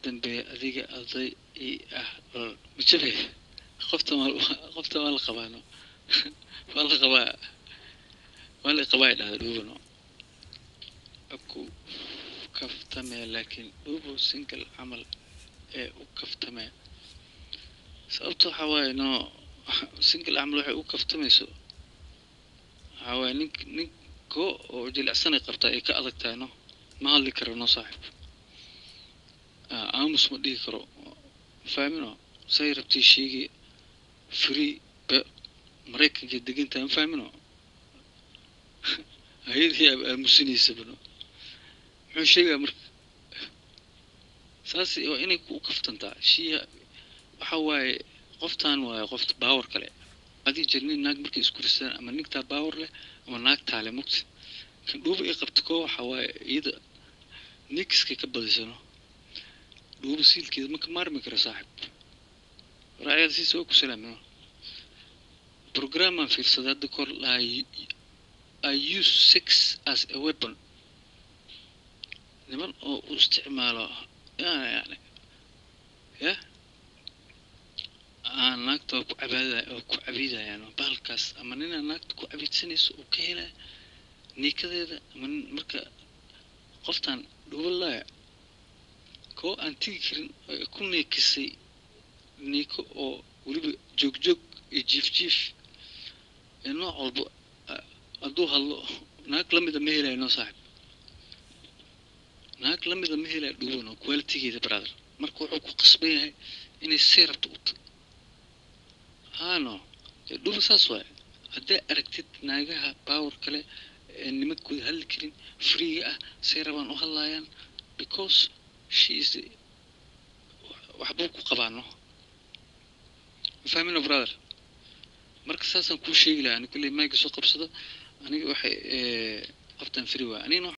dambeeya adiga arday ii ah ma jabay qofta waa la qabaano waa la qabaa dhahda dhuubano aku kaftamee laakiin dhuubo single camal ee u kaftamee sababta waxaa waaye no single camal waxay u kaftamayso waxaa waaye ninko oo jilicsanay qabtaa ay ka adag tahay no ma hadli karo no saaxib aamus ma dhihi karo fahmino say rabtii sheegi free maraykanka degantahay ma fahmino hayadii aamusinaysa bano muxuu sheegaa marka saas waa inay ku kaftantaa shiya waxaa waaye qoftaan waaye qofta baawar kale adii jirnin naag markay isku risaan ama nigtaa baawar leh ama naagtaa leh mugti kan dhuuba ay qabta koo waxaa waaye iyada nikiskay ka badisano dhuuba siilkeeda ma ka maarmi kara saaxib raaciyada si soo ku salaamino programaan fiirsada hadda kor lahaa I use sex as a weapon niman oo u isticmaalo yani ya naagta ku cabiidayaan bahalkaas ama nina naagta ku cabiidsanayso oo ka helaa niikadeeda ama marka qoftaan dhuubalaya koo aan tigi karin ku neekisay niiko oo weliba joogjoog iyo jiif ee nooc walba hadduu hadlo naag lamida ma helayo no saaxib naag lamida ma helayo dhuubano qualitygeeda brother marka wuxuu ku qasban yahay inay seerabto uta no dhuuba saas waaye hadday aragtid naagaha baawar kale ee nimankooda hadli karin freega ah seerabaan u hadlayaan because she is waxbuu ku qabaano fahmino brother marka saasaan kuu sheegi lahaa ani kulley mayga soo qabsado aniga waxay qoftan free waa anina